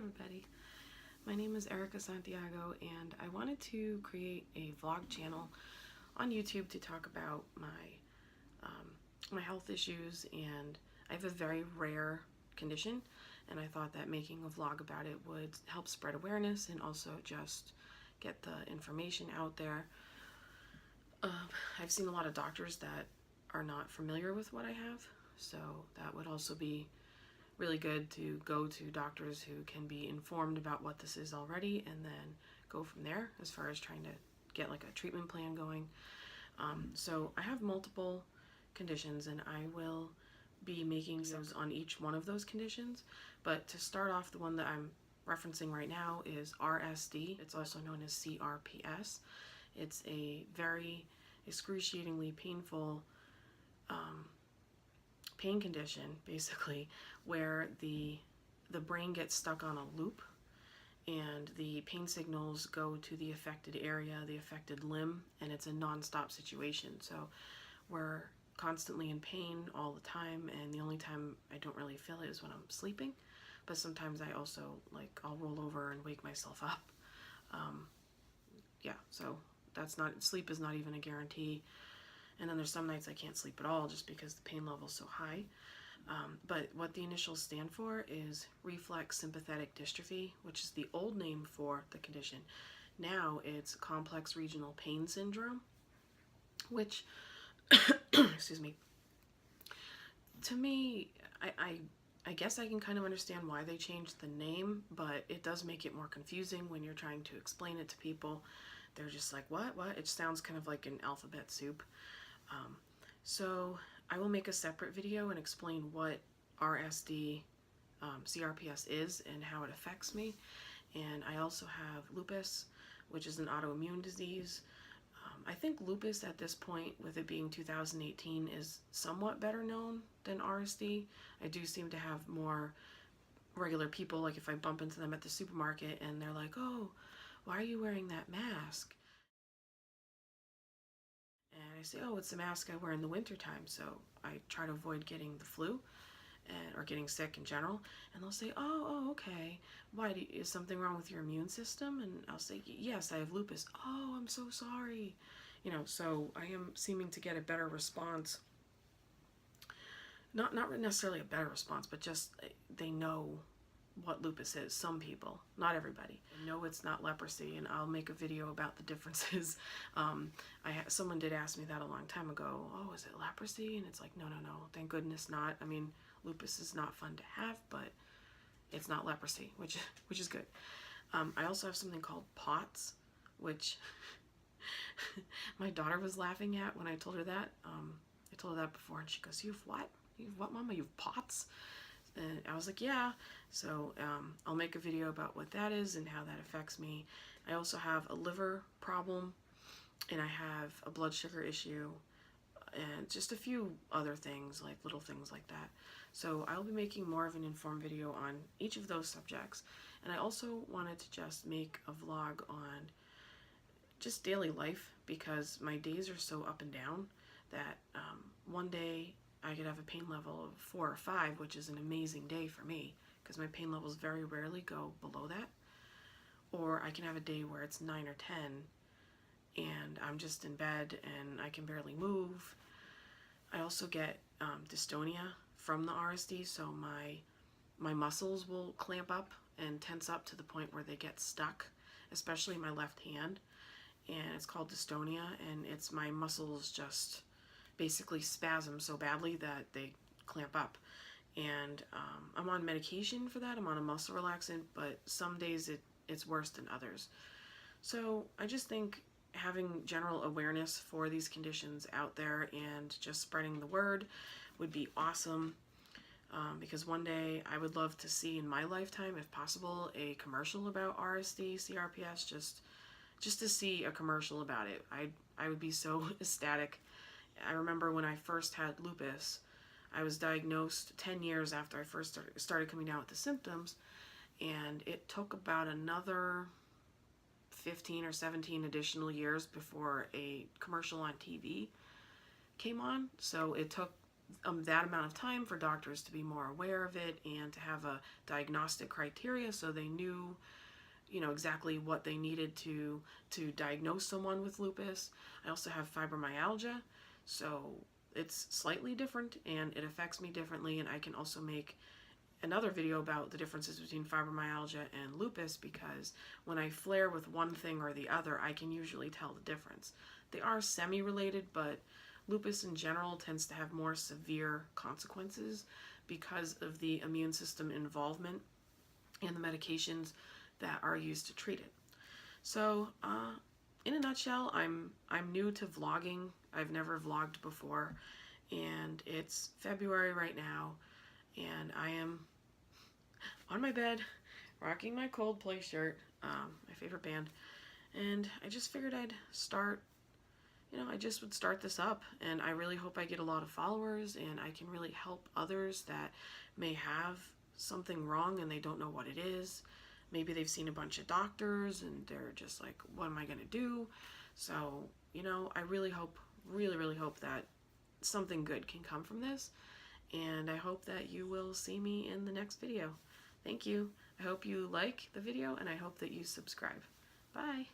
everybody, my name is Erica Santiago and I wanted to create a vlog channel on YouTube to talk about my health issues, and I have a very rare condition and I thought that making a vlog about it would help spread awareness and also just get the information out there. I've seen a lot of doctors that are not familiar with what I have, so that would also be really good to go to doctors who can be informed about what this is already and then go from there as far as trying to get like a treatment plan going. So I have multiple conditions and I will be making videos on each one of those conditions, but to start off, the one that I'm referencing right now is RSD. It's also known as CRPS. It's a very excruciatingly painful pain condition, basically, where the brain gets stuck on a loop and the pain signals go to the affected area, the affected limb, and it's a non-stop situation. So we're constantly in pain all the time, and the only time I don't really feel it is when I'm sleeping, but sometimes I also, like, I'll roll over and wake myself up. Yeah, so sleep is not even a guarantee. And then there's some nights I can't sleep at all just because the pain level is so high. But what the initials stand for is reflex sympathetic dystrophy, which is the old name for the condition. Now it's complex regional pain syndrome, which, excuse me, to me, I guess I can kind of understand why they changed the name, but it does make it more confusing when you're trying to explain it to people. They're just like, what? It sounds kind of like an alphabet soup. So I will make a separate video and explain what RSD CRPS is and how it affects me. And I also have lupus, which is an autoimmune disease. I think lupus at this point, with it being 2018, is somewhat better known than RSD. I do seem to have more regular people, like if I bump into them at the supermarket and they're like, oh, why are you wearing that mask? And I say, oh, it's the mask I wear in the wintertime, so I try to avoid getting the flu or getting sick in general. And they'll say, oh, okay. Why, is something wrong with your immune system? And I'll say, yes, I have lupus. Oh, I'm so sorry. You know, so I am seeming to get a better response. Not necessarily a better response, but just they know what lupus is. Some people, not everybody. No, it's not leprosy, and I'll make a video about the differences. Someone did ask me that a long time ago. Oh, is it leprosy? And it's like, no, thank goodness not. I mean, lupus is not fun to have, but it's not leprosy, which is good. I also have something called POTS, which my daughter was laughing at when I told her that. I told her that before, and she goes, "You have what? You have what, Mama? You have POTS?" And I was like, yeah. So I'll make a video about what that is and how that affects me. I also have a liver problem, and I have a blood sugar issue, and just a few other things, like little things like that. So I'll be making more of an informed video on each of those subjects. And I also wanted to just make a vlog on just daily life, because my days are so up and down that one day I could have a pain level of 4 or 5, which is an amazing day for me because my pain levels very rarely go below that. Or I can have a day where it's 9 or 10 and I'm just in bed and I can barely move. I also get dystonia from the RSD, so my muscles will clamp up and tense up to the point where they get stuck, especially my left hand. And it's called dystonia, and it's my muscles just basically spasm so badly that they clamp up. And I'm on medication for that. I'm on a muscle relaxant, but some days it's worse than others. So I just think having general awareness for these conditions out there and just spreading the word would be awesome, because one day I would love to see in my lifetime, if possible, a commercial about RSD, CRPS, just to see a commercial about it. I would be so ecstatic. I remember when I first had lupus, I was diagnosed 10 years after I first started coming down with the symptoms, and it took about another 15 or 17 additional years before a commercial on TV came on. So it took that amount of time for doctors to be more aware of it and to have a diagnostic criteria so they knew, you know, exactly what they needed to diagnose someone with lupus. I also have fibromyalgia, so it's slightly different and it affects me differently, and I can also make another video about the differences between fibromyalgia and lupus, because when I flare with one thing or the other, I can usually tell the difference. They are semi-related, but lupus in general tends to have more severe consequences because of the immune system involvement and the medications that are used to treat it. So, in a nutshell, I'm new to vlogging. I've never vlogged before, and it's February right now, and I am on my bed, rocking my Coldplay shirt, my favorite band, and I just figured I'd start, you know, I just would start this up, and I really hope I get a lot of followers and I can really help others that may have something wrong and they don't know what it is. Maybe they've seen a bunch of doctors and they're just like, what am I going to do? So, you know, I really hope, really hope that something good can come from this, and I hope that you will see me in the next video. Thank you. I hope you like the video, and I hope that you subscribe. Bye.